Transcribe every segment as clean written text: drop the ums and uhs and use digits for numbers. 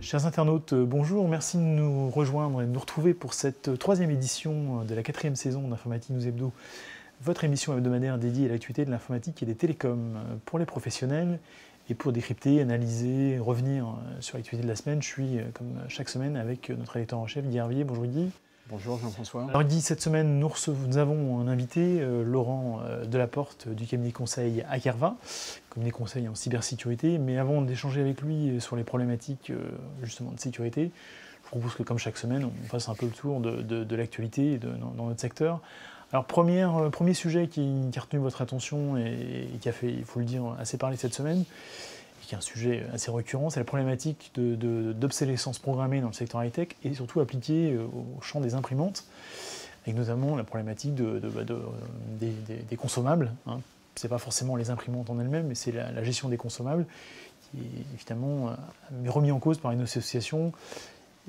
Chers internautes, bonjour, merci de nous rejoindre et de nous retrouver pour cette troisième édition de la 4e saison d'Informatique News Hebdo, votre émission hebdomadaire dédiée à l'actualité de l'informatique et des télécoms pour les professionnels. Et pour décrypter, analyser, revenir sur l'actualité de la semaine, je suis comme chaque semaine avec notre rédacteur en chef, Guy Hervier. Bonjour Guy. Bonjour Jean-François. Alors Guy, cette semaine, nous avons un invité, Laurent Delaporte du cabinet conseil Akerva, cabinet conseil en cybersécurité. Mais avant d'échanger avec lui sur les problématiques justement de sécurité, je propose que comme chaque semaine, on fasse un peu le tour de l'actualité dans notre secteur. Alors premier sujet qui a retenu votre attention et qui a fait, il faut le dire, assez parler cette semaine, qui est un sujet assez récurrent, c'est la problématique d'obsolescence programmée dans le secteur high-tech et surtout appliquée au champ des imprimantes, avec notamment la problématique des consommables. Hein. Ce n'est pas forcément les imprimantes en elles-mêmes, mais c'est la gestion des consommables qui est évidemment remis en cause par une association.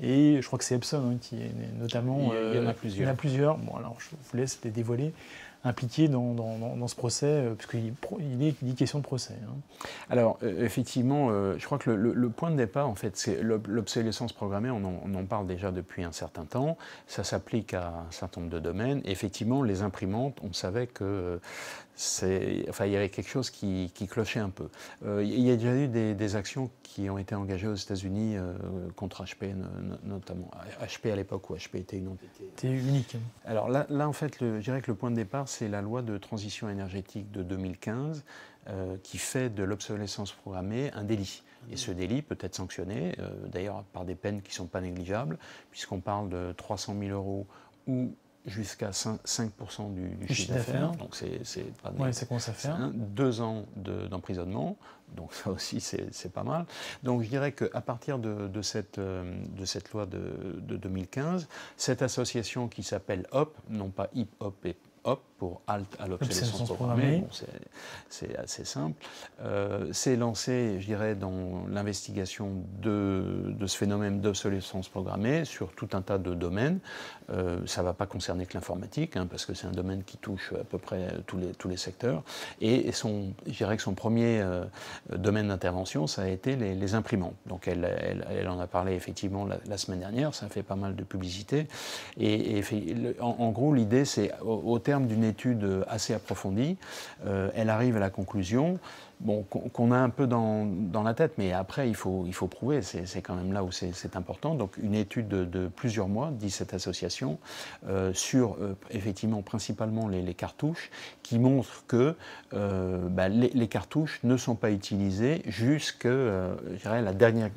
Et je crois que c'est Epson qui est notamment... Il y en a plusieurs. Il y en a plusieurs. Bon, alors je vous laisse les dévoiler. Impliqué dans ce procès, puisqu'il est question de procès. Hein. Alors, effectivement, je crois que le point de départ, en fait, c'est l'obsolescence programmée. On en parle déjà depuis un certain temps. Ça s'applique à un certain nombre de domaines. Et effectivement, les imprimantes, on savait que il y avait quelque chose qui clochait un peu. Il y a déjà eu des actions qui ont été engagées aux États-Unis contre HP, notamment. HP à l'époque où HP était une entité. C'était unique. Alors là en fait, je dirais que le point de départ, c'est la loi de transition énergétique de 2015 qui fait de l'obsolescence programmée un délit. Et ce délit peut être sanctionné, d'ailleurs par des peines qui ne sont pas négligeables, puisqu'on parle de 300 000 € ou jusqu'à 5% du chiffre d'affaires. Donc c'est pas ouais, ça commence à faire. 2 ans d'emprisonnement. Donc ça aussi, c'est pas mal. Donc je dirais qu'à partir de cette loi de 2015, cette association qui s'appelle HOP, non pas HIP-HOP et HOP pour Halt à l'obsolescence programmée, bon, c'est assez simple, s'est lancée, je dirais, dans l'investigation de ce phénomène d'obsolescence programmée sur tout un tas de domaines. Ça ne va pas concerner que l'informatique, hein, parce que c'est un domaine qui touche à peu près tous les secteurs. Et je dirais que son premier domaine d'intervention, ça a été les imprimantes. Donc elle en a parlé effectivement la semaine dernière, ça a fait pas mal de publicité. Et en gros, l'idée, c'est au terme d'une étude assez approfondie, elle arrive à la conclusion qu'on a un peu dans la tête, mais après il faut prouver, c'est quand même là où c'est important. Donc une étude de plusieurs mois, dit cette association, sur effectivement principalement les cartouches, qui montre que les cartouches ne sont pas utilisées jusqu'à la dernière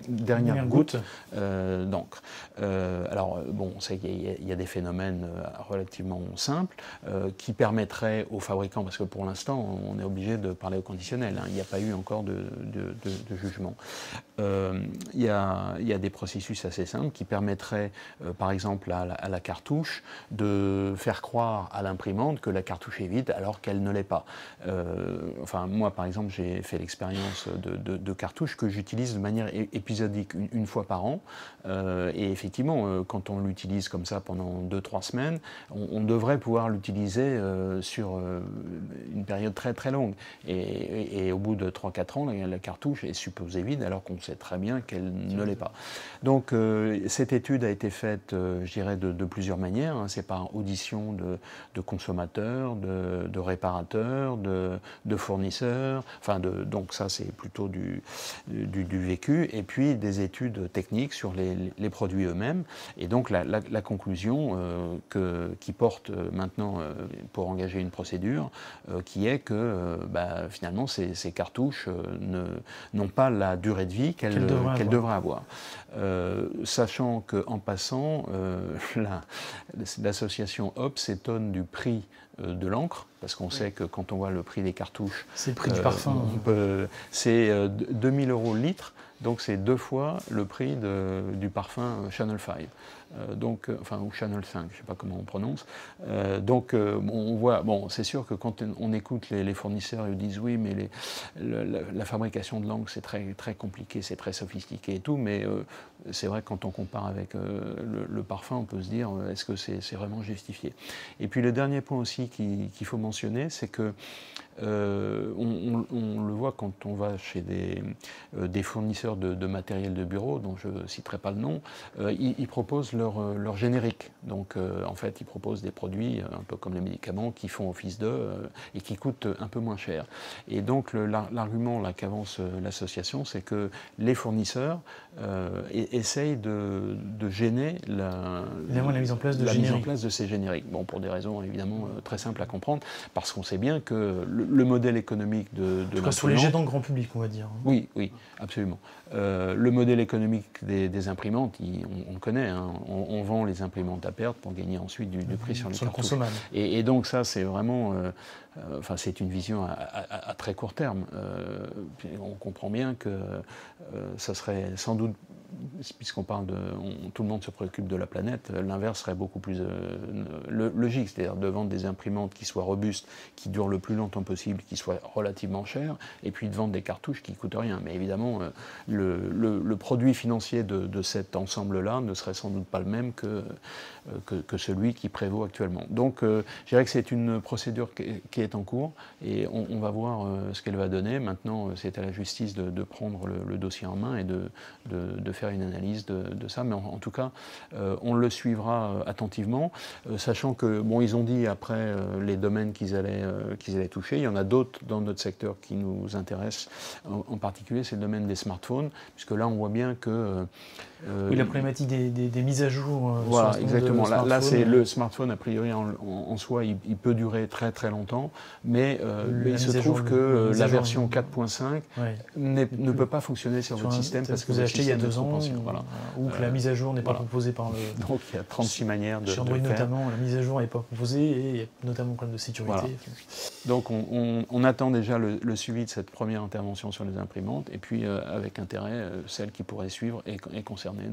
goutte d'encre. Alors bon, on sait qu'il y a des phénomènes relativement simples qui permettraient aux fabricants, parce que pour l'instant on est obligé de parler au conditionnel, hein, il n'y a pas eu encore de jugement. Il y a des processus assez simples qui permettraient, par exemple, à la cartouche de faire croire à l'imprimante que la cartouche est vide alors qu'elle ne l'est pas. Enfin, moi, par exemple, j'ai fait l'expérience de cartouches que j'utilise de manière épisodique, une fois par an. Et effectivement, quand on l'utilise comme ça pendant 2-3 semaines, on devrait pouvoir l'utiliser sur une période très très longue. Et au bout de 3-4 ans, la cartouche est supposée vide alors qu'on sait très bien qu'elle ne l'est pas. Donc cette étude a été faite, je dirais, de plusieurs manières. Hein. C'est par audition de consommateurs, de réparateurs, de fournisseurs. Enfin, donc ça, c'est plutôt du vécu. Et puis des études techniques sur les produits eux-mêmes. Et donc la conclusion qui porte maintenant pour engager une procédure, qui est que finalement ces cartouches n'ont pas la durée de vie qu'elles devraient avoir. Sachant qu'en passant, l'association HOP s'étonne du prix de l'encre, parce qu'on sait que quand on voit le prix des cartouches... C'est le prix du parfum. C'est 2000 € le litre, donc c'est 2 fois le prix du parfum Channel 5. Ou Channel 5, je ne sais pas comment on prononce. On voit, c'est sûr que quand on écoute les fournisseurs, ils disent oui, mais la fabrication de l'encre, c'est très, très compliqué, c'est très sophistiqué et tout, mais c'est vrai que quand on compare avec le parfum, on peut se dire, est-ce que c'est vraiment justifié? Et puis le dernier point aussi qu'il faut mentionner, c'est que on le voit quand on va chez des fournisseurs constructeurs de matériel de bureau, dont je ne citerai pas le nom, ils proposent leur générique. Donc en fait, ils proposent des produits, un peu comme les médicaments, qui font office d'eux et qui coûtent un peu moins cher. Et donc l'argument qu'avance l'association, c'est que les fournisseurs essayent de gêner la mise en place de ces génériques. Bon, pour des raisons évidemment très simples à comprendre, parce qu'on sait bien que le modèle économique de l'imprimante... Sur les jets dans le grand public, on va dire. Oui, oui, absolument. Le modèle économique des imprimantes, on le connaît, hein, on vend les imprimantes à perte pour gagner ensuite du prix sur les cartouches. Consommable. Et donc ça, c'est vraiment... Enfin, c'est une vision à très court terme. On comprend bien que ça serait sans doute, puisqu'on parle de... tout le monde se préoccupe de la planète, l'inverse serait beaucoup plus logique, c'est-à-dire de vendre des imprimantes qui soient robustes, qui durent le plus longtemps possible, qui soient relativement chères, et puis de vendre des cartouches qui ne coûtent rien. Mais évidemment, le produit financier de cet ensemble-là ne serait sans doute pas le même que celui qui prévaut actuellement. Donc, je dirais que c'est une procédure qui est en cours, et on va voir ce qu'elle va donner. Maintenant, c'est à la justice de prendre le dossier en main et de faire une analyse de ça. Mais en tout cas, on le suivra attentivement, sachant que, bon, ils ont dit après les domaines qu'ils allaient toucher. Il y en a d'autres dans notre secteur qui nous intéressent. En particulier, c'est le domaine des smartphones, puisque là, on voit bien que... oui, la problématique des mises à jour. Voilà, exactement. Là, c'est le smartphone, a priori, en soi, il peut durer très très longtemps, mais il se trouve que la version 4.5 ne peut pas fonctionner sur votre système parce que vous avez acheté il y a 2 ans, voilà. ou que la mise à jour n'est pas proposée par le... Donc il y a 36 manières de Sur Android notamment, la mise à jour n'est pas proposée et il y a notamment un problème de sécurité. Voilà. Donc on attend déjà le suivi de cette première intervention sur les imprimantes et puis avec intérêt celle qui pourrait suivre et concerner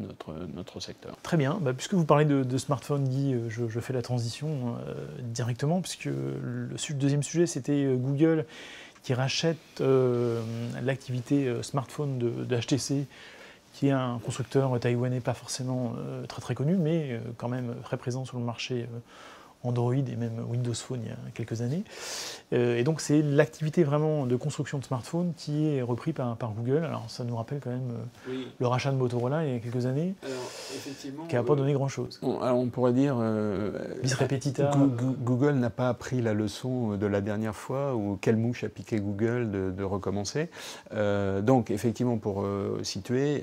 notre secteur. Très bien. Puisque vous parlez de smartphone, Guy, je fais la transition directement puisque le deuxième sujet c'était Google qui rachète l'activité smartphone de HTC, qui est un constructeur taïwanais pas forcément très très connu, mais quand même très présent sur le marché Android et même Windows Phone il y a quelques années. Et donc c'est l'activité vraiment de construction de smartphones qui est reprise par Google. Alors ça nous rappelle quand même le rachat de Motorola il y a quelques années, qui n'a pas donné grand-chose. Alors on pourrait dire bis repetita. Google n'a pas appris la leçon de la dernière fois où quelle mouche a piqué Google de recommencer. Donc effectivement pour situer,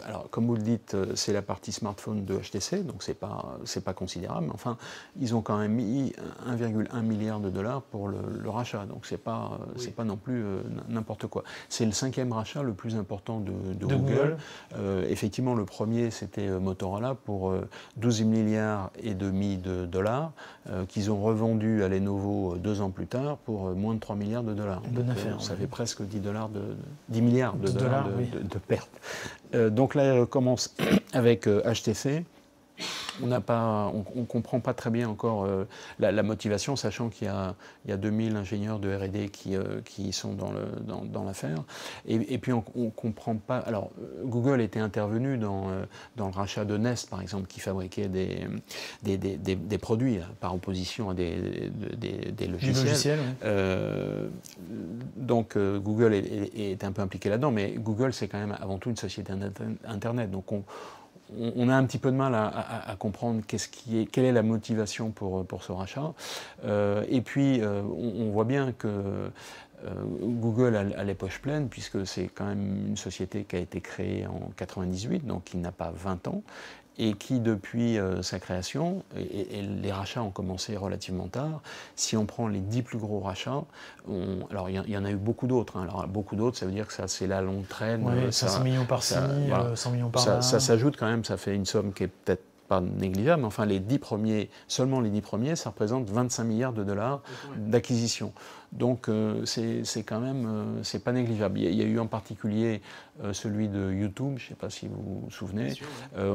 alors comme vous le dites, c'est la partie smartphone de HTC, donc c'est pas considérable, mais enfin ils ont quand même mis 1,1 milliard de dollars pour le rachat, donc c'est pas non plus n'importe quoi. C'est le 5e rachat le plus important de Google. Effectivement, le premier c'était Motorola pour 12 milliards et demi de dollars qu'ils ont revendu à Lenovo 2 ans plus tard pour moins de 3 milliards de dollars. Bonne affaire. Ça fait presque 10 milliards de dollars de pertes. Donc là, on commence avec HTC. On ne comprend pas très bien encore la motivation, sachant qu'il y a 2000 ingénieurs de R&D qui sont dans l'affaire. Et puis on ne comprend pas... Alors, Google était intervenu dans le rachat de Nest, par exemple, qui fabriquait des produits par opposition à des logiciels. Donc Google est un peu impliqué là-dedans, mais Google, c'est quand même avant tout une société Internet. Donc on a un petit peu de mal à comprendre quelle est la motivation pour ce rachat. Et puis, on voit bien que Google a les poches pleines, puisque c'est quand même une société qui a été créée en 1998, donc qui n'a pas 20 ans, et qui, depuis sa création, et les rachats ont commencé relativement tard, si on prend les 10 plus gros rachats, alors il y en a eu beaucoup d'autres. Hein. Alors beaucoup d'autres, ça veut dire que ça c'est la longue traîne. Oui, 500 millions par-ci, 100 millions par-là. Ça s'ajoute quand même, ça fait une somme qui est peut-être pas négligeable, mais enfin seulement les 10 premiers, ça représente 25 milliards de dollars d'acquisition. Donc c'est quand même, c'est pas négligeable. Il y a eu en particulier celui de YouTube, je ne sais pas si vous vous souvenez. Sûr,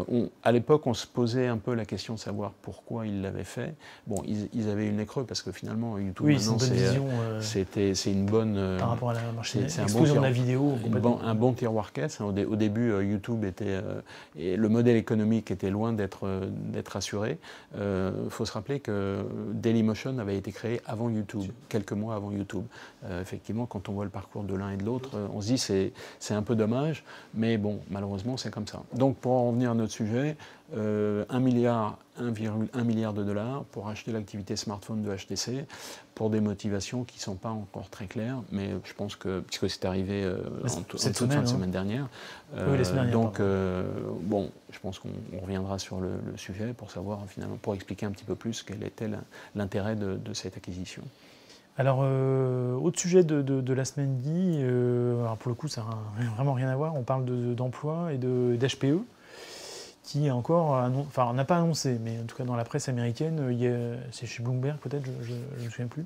ouais. À l'époque, on se posait un peu la question de savoir pourquoi ils l'avaient fait. Bon, ils avaient eu le nez creux parce que finalement, YouTube, maintenant, c'est une bonne... par rapport à la machine, l'explosion de la vidéo. Un bon tiroir caisse. Au début, YouTube était... et le modèle économique était loin d'être assuré. Il faut se rappeler que Dailymotion avait été créé avant YouTube, quelques mois avant dans YouTube. Effectivement, quand on voit le parcours de l'un et de l'autre, on se dit c'est un peu dommage, mais bon, malheureusement, c'est comme ça. Donc, pour en revenir à notre sujet, 1,1 milliard de dollars pour acheter l'activité smartphone de HTC pour des motivations qui ne sont pas encore très claires, mais je pense que, puisque c'est arrivé en toute fin de semaine dernière, oui, la semaine dernière, donc bon, je pense qu'on reviendra sur le sujet pour savoir finalement, pour expliquer un petit peu plus quel était l'intérêt de cette acquisition. Alors, autre sujet de la semaine dit, alors pour le coup ça n'a vraiment rien à voir, on parle d'emploi et d'HPE, qui encore, enfin n'a pas annoncé, mais en tout cas dans la presse américaine, c'est chez Bloomberg peut-être, je ne me souviens plus,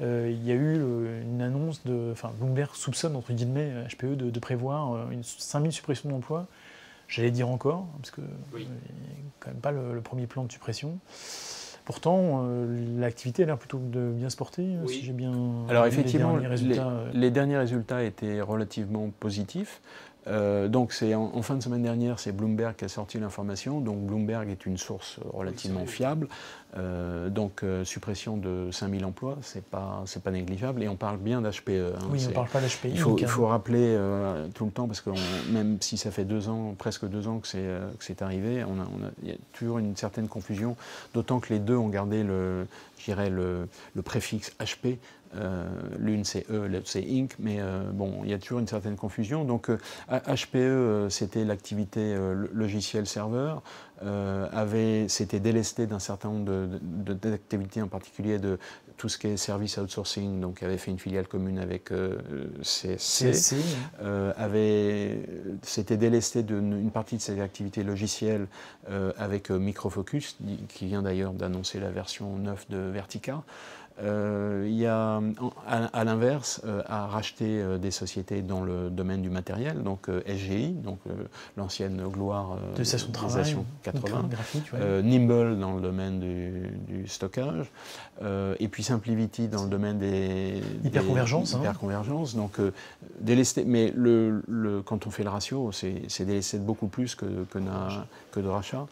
il y a eu une annonce enfin Bloomberg soupçonne entre guillemets HPE de prévoir 5000 suppressions d'emplois, j'allais dire encore, parce que il n'y a quand même pas le premier plan de suppression. Pourtant, l'activité a l'air plutôt de bien se porter, si j'ai bien... Alors effectivement, les derniers résultats étaient relativement positifs. Donc c'est en fin de semaine dernière, c'est Bloomberg qui a sorti l'information. Donc Bloomberg est une source relativement fiable. Donc suppression de 5000 emplois, c'est pas négligeable. Et on parle bien d'HPE. Oui, on ne parle pas d'HPE. Il faut rappeler tout le temps, parce que même si ça fait presque 2 ans que c'est arrivé, il y a toujours une certaine confusion, d'autant que les deux ont gardé le préfixe HP. L'une c'est E, l'autre c'est Inc, mais bon, il y a toujours une certaine confusion. Donc HPE, c'était l'activité logiciel serveur, s'était délesté d'un certain nombre d'activités, en particulier de tout ce qui est service outsourcing, donc avait fait une filiale commune avec CSC, s'était délesté d'une partie de ses activités logicielles avec Microfocus, qui vient d'ailleurs d'annoncer la version 9 de Vertica. Il y a, à l'inverse, à racheter des sociétés dans le domaine du matériel, donc SGI, donc l'ancienne gloire des stations 80, graphique, Nimble dans le domaine du stockage, et puis Simplivity dans le domaine des hyperconvergences. Donc délesté, mais quand on fait le ratio, c'est délesté de beaucoup plus que de rachat.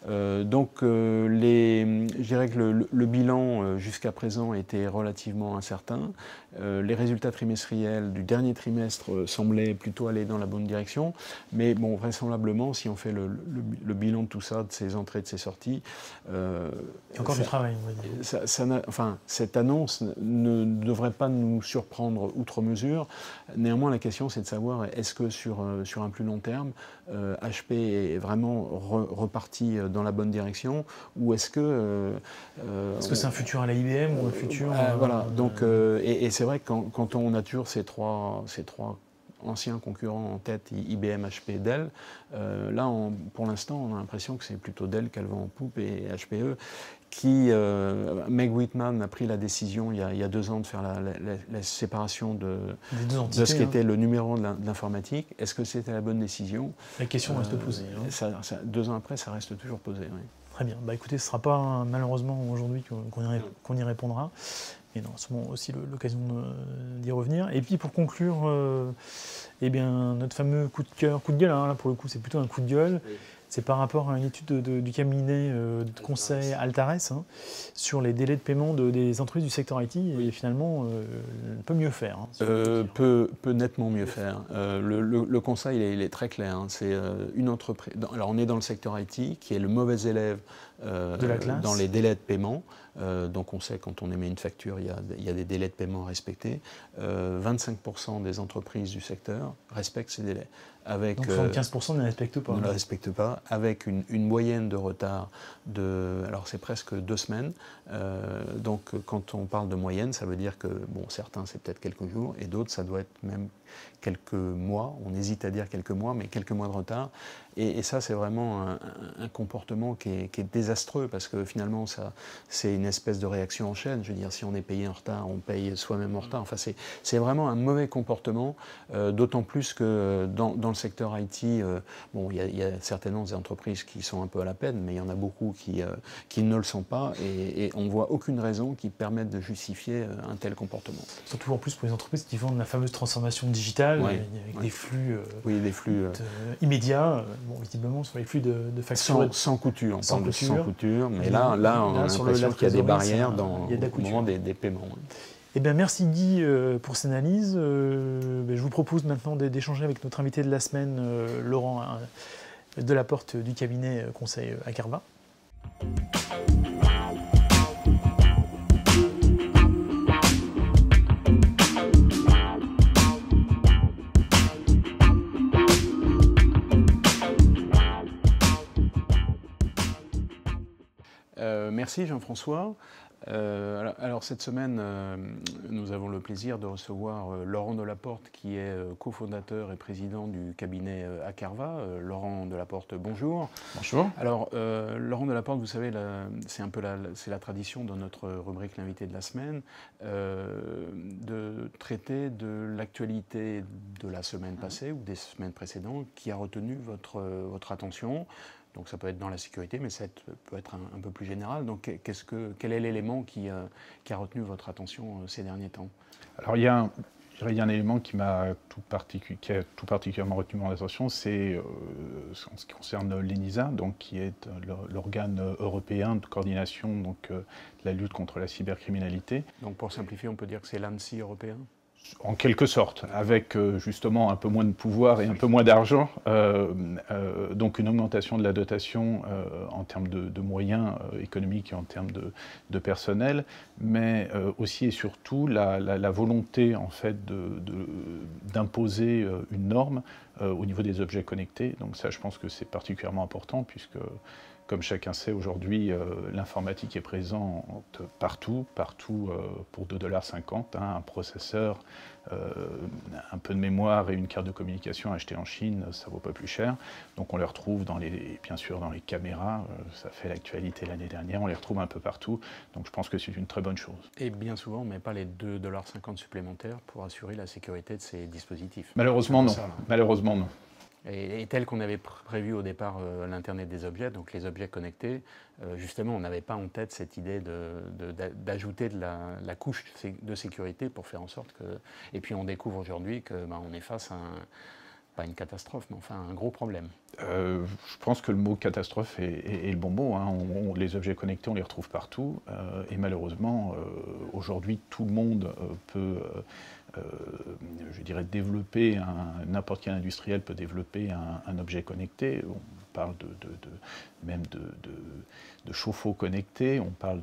Donc je dirais que le bilan jusqu'à présent était relativement incertain. Les résultats trimestriels du dernier trimestre semblaient plutôt aller dans la bonne direction, mais bon, vraisemblablement, si on fait le bilan de tout ça, de ses entrées, de ses sorties... il y a encore du travail, on va dire. Cette annonce ne devrait pas nous surprendre outre mesure. Néanmoins, la question, c'est de savoir, est-ce que sur un plus long terme, HP est vraiment reparti dans la bonne direction, ou est-ce que... est-ce que c'est un futur à la IBM ou un futur... voilà, donc, et c'est vrai que quand on a toujours ces trois anciens concurrents en tête, IBM, HP, Dell, là, pour l'instant, on a l'impression que c'est plutôt Dell qu'elle va en poupe, et HPE, qui, Meg Whitman a pris la décision il y a 2 ans de faire la séparation de ce qui était le numéro de l'informatique. Est-ce que c'était la bonne décision? La question reste posée. 2 ans après, ça reste toujours posé. Oui. Très bien. Bah, écoutez, ce ne sera pas malheureusement aujourd'hui qu'on y répondra. Et non, c'est aussi l'occasion d'y revenir. Et puis pour conclure, eh bien, notre fameux coup de gueule, là pour le coup c'est plutôt un coup de gueule, c'est par rapport à une étude du cabinet de conseil Altares sur les délais de paiement des entreprises du secteur IT, et finalement peut mieux faire. Peut nettement mieux faire. Le conseil il est très clair. C'est une entreprise. Alors on est dans le secteur IT qui est le mauvais élève de la classe, dans les délais de paiement. Donc on sait quand on émet une facture, il y a des délais de paiement à respecter. 25% des entreprises du secteur respectent ces délais. Donc 75% ne les respectent pas. Ne les respectent pas, avec une moyenne de retard alors c'est presque 2 semaines. Donc quand on parle de moyenne, ça veut dire que certains c'est peut-être quelques jours, et d'autres ça doit être même quelques mois. On hésite à dire quelques mois, mais quelques mois de retard. Et ça, c'est vraiment un comportement qui est désastreux, parce que finalement, c'est une espèce de réaction en chaîne. Je veux dire, si on est payé en retard, on paye soi-même en retard. Enfin, c'est vraiment un mauvais comportement, d'autant plus que dans le secteur IT, il y a certainement des entreprises qui sont un peu à la peine, mais il y en a beaucoup qui ne le sont pas, et on ne voit aucune raison qui permette de justifier un tel comportement. Surtout en plus pour les entreprises qui vendent la fameuse transformation digitale, avec des flux, immédiats. Visiblement, sur les flux de factures... Sans couture, on parle de sans couture, mais là on a l'impression qu'il y a des barrières au moment des paiements. Eh bien, merci Guy pour cette analyse. Je vous propose maintenant d'échanger avec notre invité de la semaine, Laurent Delaporte du cabinet conseil Akerva. Merci Jean-François. Alors cette semaine, nous avons le plaisir de recevoir Laurent Delaporte, qui est cofondateur et président du cabinet Akerva. Laurent Delaporte, bonjour. Bonjour. Alors Laurent Delaporte, vous savez, c'est un peu la tradition dans notre rubrique l'invité de la semaine, de traiter de l'actualité de la semaine passée ou des semaines précédentes qui a retenu votre attention. Donc ça peut être dans la sécurité, mais ça peut être un peu plus général. Donc quel est l'élément qui a retenu votre attention ces derniers temps? Alors il y a un élément qui a tout particulièrement retenu mon attention, c'est en ce qui concerne l'ENISA, donc, qui est l'organe européen de coordination de la lutte contre la cybercriminalité. Donc pour simplifier, on peut dire que c'est l'ANSSI européen? En quelque sorte, avec justement un peu moins de pouvoir et un peu moins d'argent, donc une augmentation de la dotation en termes de moyens économiques et en termes de personnel, mais aussi et surtout la volonté en fait d'imposer une norme au niveau des objets connectés. Donc ça, je pense que c'est particulièrement important puisque, comme chacun sait aujourd'hui, l'informatique est présente partout pour 2,50 $, un processeur, un peu de mémoire et une carte de communication achetée en Chine, ça ne vaut pas plus cher. Donc on les retrouve bien sûr dans les caméras, ça fait l'actualité l'année dernière, on les retrouve un peu partout. Donc je pense que c'est une très bonne chose. Et bien souvent, on ne met pas les 2,50 $ supplémentaires pour assurer la sécurité de ces dispositifs. Malheureusement non. Malheureusement non. Et tel qu'on avait prévu au départ l'Internet des objets, donc les objets connectés, justement, on n'avait pas en tête cette idée d'ajouter de la couche de sécurité pour faire en sorte que... Et puis on découvre aujourd'hui qu'on est face à pas une catastrophe, mais enfin un gros problème. Je pense que le mot catastrophe est le bon mot. Hein. Les objets connectés, on les retrouve partout. Et malheureusement, aujourd'hui, tout le monde peut... je dirais développer, n'importe quel industriel peut développer un objet connecté. On parle même de chauffe-eau connecté, on parle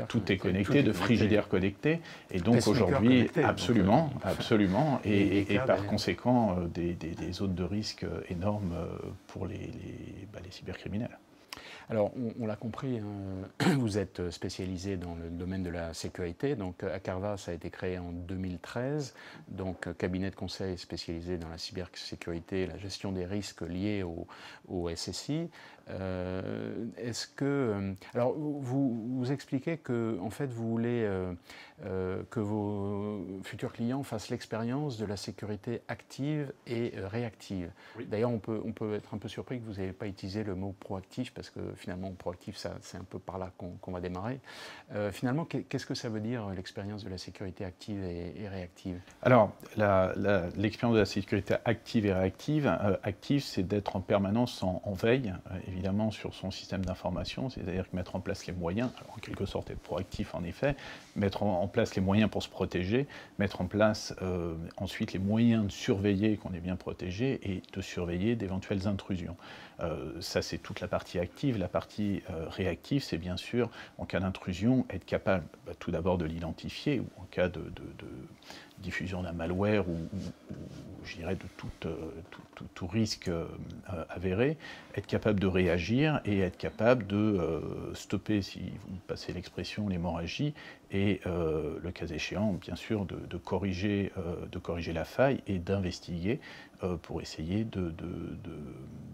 tout est connecté, de frigidaire connecté. Et donc aujourd'hui, absolument, et par conséquent, des zones de risque énormes pour les cybercriminels. Alors, on l'a compris, hein, vous êtes spécialisé dans le domaine de la sécurité. Donc, Akerva, ça a été créé en 2013. Donc, cabinet de conseil spécialisé dans la cybersécurité et la gestion des risques liés au SSI. Est-ce que... alors, vous expliquez que, en fait, vous voulez que vos futurs clients fassent l'expérience de la sécurité active et réactive. Oui. D'ailleurs, on peut être un peu surpris que vous n'ayez pas utilisé le mot proactif, parce que finalement, proactif, c'est un peu par là qu'on va démarrer. Finalement, qu'est-ce que ça veut dire, l'expérience de la sécurité active et réactive? Alors, l'expérience de la sécurité active et réactive, active, c'est d'être en permanence en veille, évidemment, sur son système d'information, c'est-à-dire mettre en place les moyens, alors en quelque sorte être proactif en effet, mettre en place les moyens pour se protéger, mettre en place ensuite les moyens de surveiller qu'on est bien protégé et de surveiller d'éventuelles intrusions. Ça, c'est toute la partie active. La partie réactive, c'est bien sûr, en cas d'intrusion, être capable tout d'abord de l'identifier, ou en cas de diffusion d'un malware ou je dirais de tout risque avéré, être capable de réagir et être capable de stopper, si vous me passez l'expression, l'hémorragie et le cas échéant, bien sûr, de corriger la faille et d'investiguer pour essayer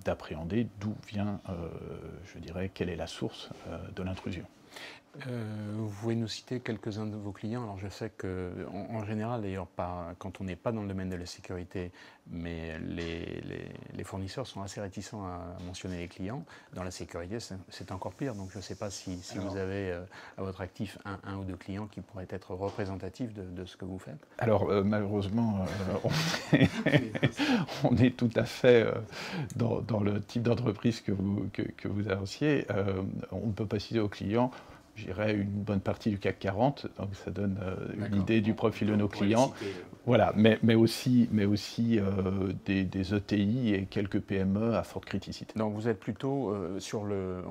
d'appréhender d'où vient, je dirais, quelle est la source de l'intrusion. Vous pouvez nous citer quelques-uns de vos clients? Alors je sais qu'en général, d'ailleurs, quand on n'est pas dans le domaine de la sécurité, mais les fournisseurs sont assez réticents à mentionner les clients. Dans la sécurité, c'est encore pire. Donc je ne sais pas si vous avez à votre actif un ou deux clients qui pourraient être représentatifs de ce que vous faites. Alors malheureusement, on est tout à fait dans le type d'entreprise que vous annonciez. On ne peut pas citer aux clients. je dirais, une bonne partie du CAC 40, donc ça donne une idée du profil de nos clients. Voilà, mais aussi des ETI et quelques PME à forte criticité. Donc vous êtes plutôt sur le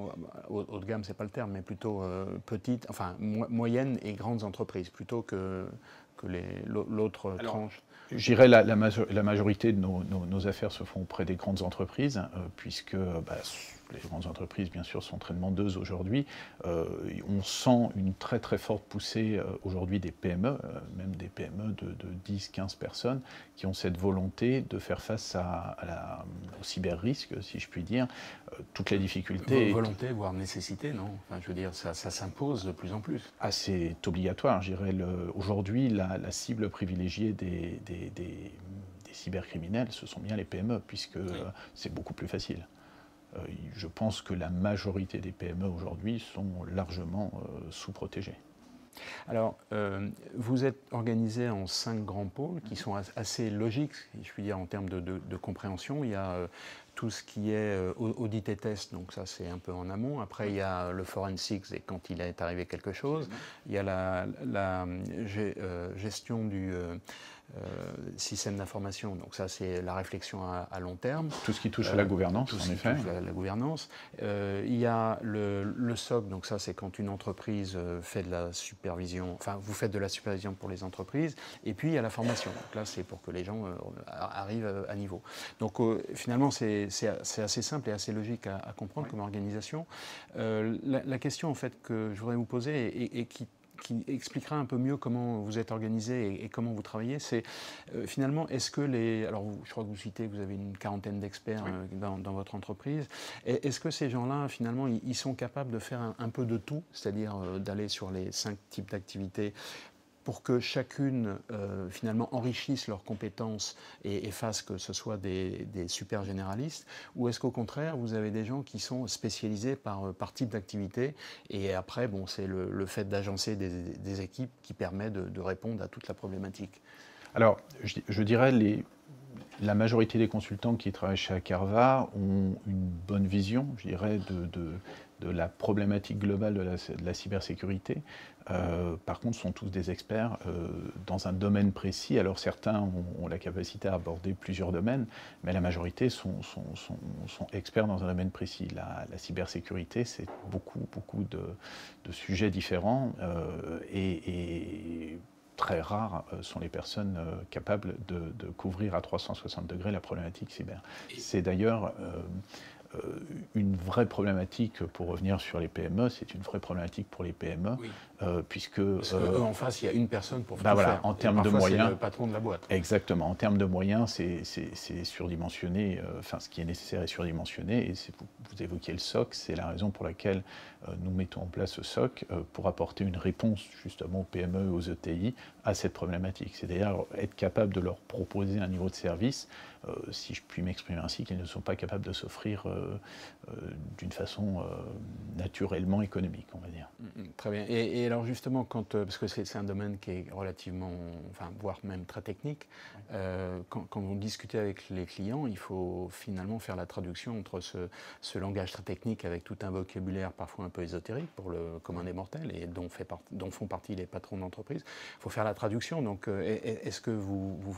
haut de gamme, c'est pas le terme, mais plutôt petite, enfin moyenne et grandes entreprises, plutôt que l'autre tranche. Je dirais la majorité de nos affaires se font auprès des grandes entreprises, puisque les grandes entreprises, bien sûr, sont très demandeuses aujourd'hui. On sent une très très forte poussée aujourd'hui des PME, même des PME de 10-15 personnes, qui ont cette volonté de faire face au cyber-risque, si je puis dire. Toute la difficulté... Volonté, voire nécessité, non? Enfin, je veux dire, ça s'impose de plus en plus. Ah, c'est obligatoire, je dirais. Aujourd'hui, la cible privilégiée des cybercriminels, ce sont bien les PME, puisque c'est beaucoup plus facile. Je pense que la majorité des PME aujourd'hui sont largement sous-protégées. Alors, vous êtes organisé en 5 grands pôles qui sont assez logiques, si je puis dire, en termes de compréhension. Il y a tout ce qui est audit et test, donc ça c'est un peu en amont. Après, il y a le forensics, et quand il est arrivé quelque chose. Il y a la gestion du système d'information, donc ça c'est la réflexion à long terme. Tout ce qui touche à la gouvernance, en effet. La gouvernance. Il y a le SOC, donc ça c'est quand une entreprise fait de la supervision, enfin vous faites de la supervision pour les entreprises, et puis il y a la formation, donc là c'est pour que les gens arrivent à niveau. Donc finalement c'est assez simple et assez logique à comprendre comme organisation. La question en fait que je voudrais vous poser et qui expliquera un peu mieux comment vous êtes organisé et comment vous travaillez, c'est finalement, est-ce que alors je crois que vous citez, vous avez une quarantaine d'experts dans votre entreprise, est-ce que ces gens-là, finalement, ils sont capables de faire un peu de tout, c'est-à-dire d'aller sur les 5 types d'activités pour que chacune, finalement, enrichisse leurs compétences et fasse que ce soit des super généralistes, ou est-ce qu'au contraire, vous avez des gens qui sont spécialisés par type d'activité, et après, bon, c'est le fait d'agencer des équipes qui permet de répondre à toute la problématique? Alors, je dirais la majorité des consultants qui travaillent chez Akerva ont une bonne vision, je dirais, de la problématique globale de la cybersécurité. Par contre, sont tous des experts dans un domaine précis. Alors certains ont la capacité à aborder plusieurs domaines, mais la majorité sont experts dans un domaine précis. La cybersécurité, c'est beaucoup de sujets différents et très rares sont les personnes capables de couvrir à 360 degrés la problématique cyber. C'est d'ailleurs une vraie problématique, pour revenir sur les PME, c'est une vraie problématique pour les PME, puisque... Parce qu'en face, il y a une personne pour tout faire. En termes de moyens... c'est le patron de la boîte. Exactement. En termes de moyens, c'est surdimensionné. Enfin, ce qui est nécessaire est surdimensionné. Et vous évoquiez le SOC, c'est la raison pour laquelle nous mettons en place ce SOC pour apporter une réponse, justement, aux PME et aux ETI à cette problématique. C'est-à-dire être capable de leur proposer un niveau de service, si je puis m'exprimer ainsi, qu'ils ne sont pas capables de s'offrir d'une façon naturellement économique, on va dire. Très bien. Et alors justement, parce que c'est un domaine qui est relativement, enfin, voire même très technique, quand vous discutez avec les clients, il faut finalement faire la traduction entre ce langage très technique avec tout un vocabulaire parfois un peu ésotérique pour le commun des mortels et dont font partie les patrons d'entreprise. Il faut faire la traduction. Donc, est-ce que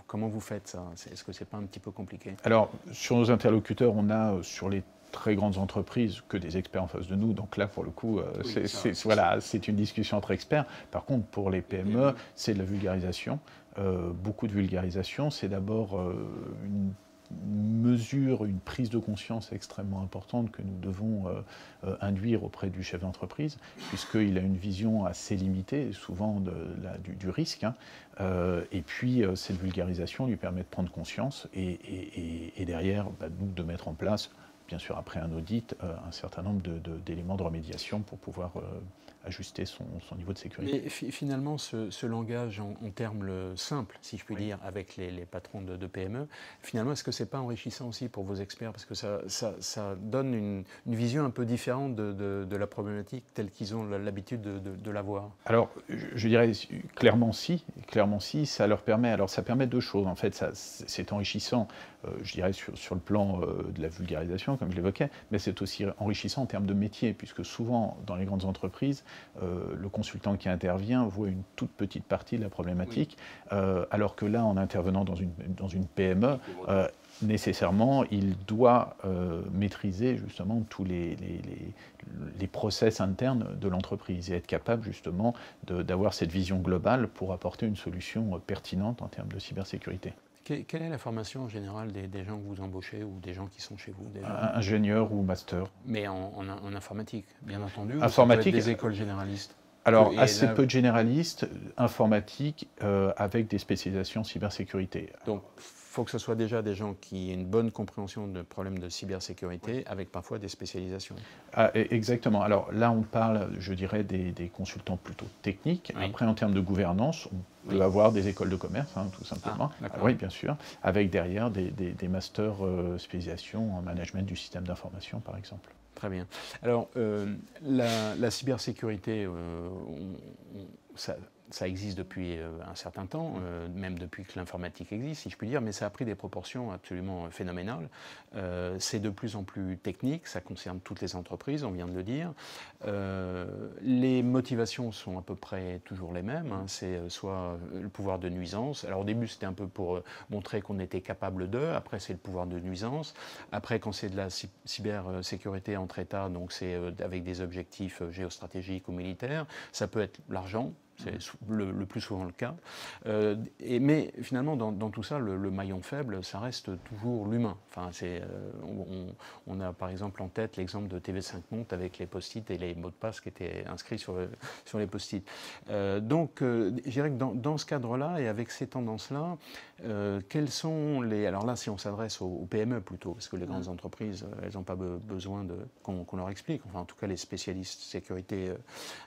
comment vous faites ça? Est-ce que c'est pas un petit peu compliqué? Alors, sur nos interlocuteurs, on a sur les très grandes entreprises que des experts en face de nous. Donc là, pour le coup, c'est une discussion entre experts. Par contre, pour les PME, c'est de la vulgarisation. Beaucoup de vulgarisation. C'est d'abord une mesure, une prise de conscience extrêmement importante que nous devons induire auprès du chef d'entreprise, puisqu'il a une vision assez limitée, souvent du risque. Et puis, cette vulgarisation lui permet de prendre conscience et derrière, nous, de mettre en place, bien sûr après un audit, un certain nombre d'éléments de remédiation pour pouvoir ajuster son niveau de sécurité. Mais finalement, ce langage en termes simples, si je puis dire, avec les patrons de PME, finalement, est-ce que ce n'est pas enrichissant aussi pour vos experts? Parce que ça donne une vision un peu différente de la problématique telle qu'ils ont l'habitude de la voir. Alors, je dirais clairement si, ça leur permet. Alors, ça permet deux choses. En fait, c'est enrichissant, je dirais, sur le plan de la vulgarisation, formation, comme je l'évoquais, mais c'est aussi enrichissant en termes de métier, puisque souvent, dans les grandes entreprises, le consultant qui intervient voit une toute petite partie de la problématique, alors que là, en intervenant dans une PME, nécessairement, il doit maîtriser justement tous les process internes de l'entreprise et être capable justement d'avoir cette vision globale pour apporter une solution pertinente en termes de cybersécurité. Quelle est la formation en général des gens que vous embauchez ou des gens qui sont chez vous? Ingénieur ou master. Mais en informatique, bien entendu, informatique, ou ça peut être des écoles généralistes? Alors, assez peu de généralistes, informatique, avec des spécialisations cybersécurité. Donc, il faut que ce soit déjà des gens qui aient une bonne compréhension de problèmes de cybersécurité, avec parfois des spécialisations. Exactement. Alors là, on parle, je dirais, des consultants plutôt techniques. Oui. Après, en termes de gouvernance, on peut avoir des écoles de commerce, tout simplement. Oui, bien sûr. Avec derrière des masters spécialisation en management du système d'information, par exemple. Très bien. Alors, la cybersécurité, ça existe depuis un certain temps, même depuis que l'informatique existe, si je puis dire, mais ça a pris des proportions absolument phénoménales. C'est de plus en plus technique, ça concerne toutes les entreprises, on vient de le dire. Les motivations sont à peu près toujours les mêmes, c'est soit le pouvoir de nuisance. Alors au début, c'était un peu pour montrer qu'on était capable d'eux, après c'est le pouvoir de nuisance. Après, quand c'est de la cybersécurité entre États, donc c'est avec des objectifs géostratégiques ou militaires, ça peut être l'argent. C'est le plus souvent le cas. Mais finalement, dans tout ça, le maillon faible, ça reste toujours l'humain. Enfin, on a par exemple en tête l'exemple de TV5 Monde avec les post-it et les mots de passe qui étaient inscrits sur les post-it. Donc, je dirais que dans ce cadre-là et avec ces tendances-là, quels sont les... Alors là, si on s'adresse aux PME plutôt, parce que les grandes entreprises, elles n'ont pas besoin qu'on leur explique, enfin en tout cas les spécialistes sécurité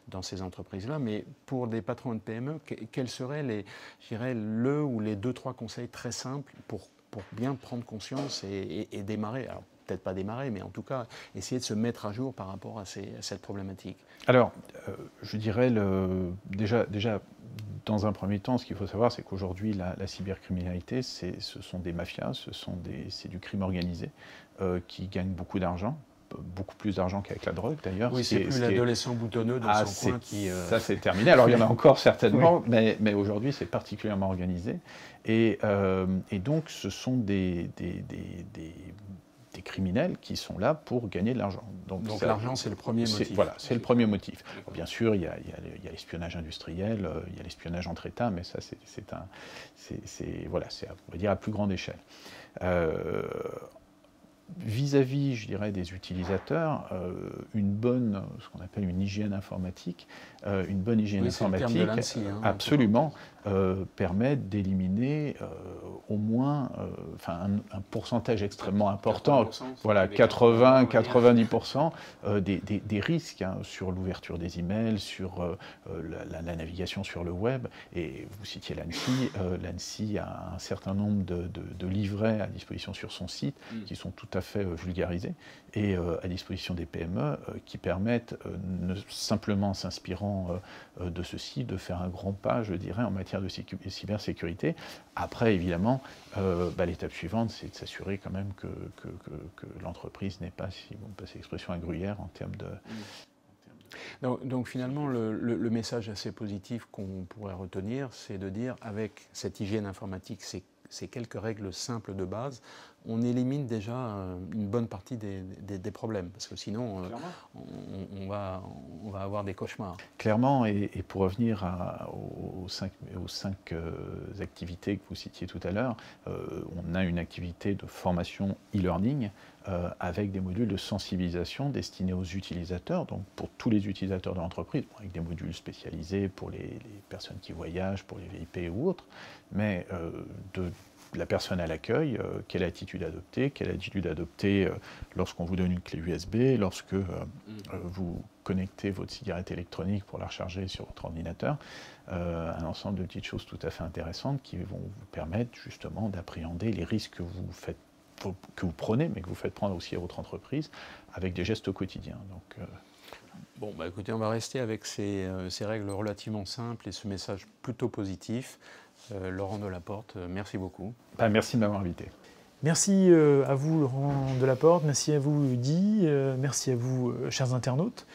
dans ces entreprises-là, mais pour des patrons de PME, quels seraient le ou les 2-3 conseils très simples pour bien prendre conscience et démarrer? Alors, peut-être pas démarrer, mais en tout cas, essayer de se mettre à jour par rapport à cette problématique. Alors, je dirais déjà, dans un premier temps, ce qu'il faut savoir, c'est qu'aujourd'hui, la cybercriminalité, ce sont des mafias, c'est du crime organisé qui gagne beaucoup d'argent. Beaucoup plus d'argent qu'avec la drogue d'ailleurs. Oui, c'est plus l'adolescent boutonneux dans son coin qui... Ça c'est terminé, alors il y en a encore certainement, oui. mais aujourd'hui c'est particulièrement organisé. Et donc ce sont des criminels qui sont là pour gagner de l'argent. Donc l'argent c'est le premier motif. Voilà, c'est le premier motif. Bien sûr, il y a l'espionnage industriel, il y a l'espionnage entre États, mais ça on va dire, à plus grande échelle. Vis-à-vis, je dirais, des utilisateurs, ce qu'on appelle une hygiène informatique, informatique, le terme de l'ANSSI, absolument, permet d'éliminer au moins un pourcentage extrêmement important, voilà, 80-90% des risques sur l'ouverture des emails, sur la navigation sur le web. Et vous citiez l'ANSSI, l'ANSSI a un certain nombre de livrets à disposition sur son site qui sont tout à fait vulgarisés et à disposition des PME qui permettent, simplement s'inspirant de ceci, de faire un grand pas, je dirais, en matière de cybersécurité. Après, évidemment, l'étape suivante, c'est de s'assurer quand même que l'entreprise n'est pas, si on passe l'expression, un gruyère en termes de... Donc finalement, le message assez positif qu'on pourrait retenir, c'est de dire, avec cette hygiène informatique, ces quelques règles simples de base, on élimine déjà une bonne partie des problèmes, parce que sinon on va avoir des cauchemars. Clairement, et pour revenir aux cinq activités que vous citiez tout à l'heure, on a une activité de formation e-learning avec des modules de sensibilisation destinés aux utilisateurs, donc pour tous les utilisateurs de l'entreprise, avec des modules spécialisés pour les personnes qui voyagent, pour les VIP ou autres, mais de la personne à l'accueil, quelle attitude adopter lorsqu'on vous donne une clé USB, lorsque vous connectez votre cigarette électronique pour la recharger sur votre ordinateur, un ensemble de petites choses tout à fait intéressantes qui vont vous permettre justement d'appréhender les risques que vous prenez, mais que vous faites prendre aussi à votre entreprise, avec des gestes quotidiens. Donc, Bon, écoutez, on va rester avec ces règles relativement simples et ce message plutôt positif. Laurent Delaporte, merci beaucoup. Merci de m'avoir invité. Merci à vous, Laurent Delaporte, merci à vous, Guy, merci à vous, chers internautes.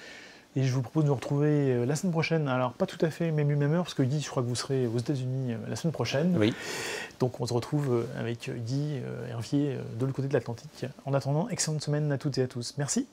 Et je vous propose de nous retrouver la semaine prochaine. Alors, pas tout à fait même heure, parce que Guy, je crois que vous serez aux États-Unis la semaine prochaine. Oui. Donc, on se retrouve avec Guy Hervier de l'autre côté de l'Atlantique. En attendant, excellente semaine à toutes et à tous. Merci.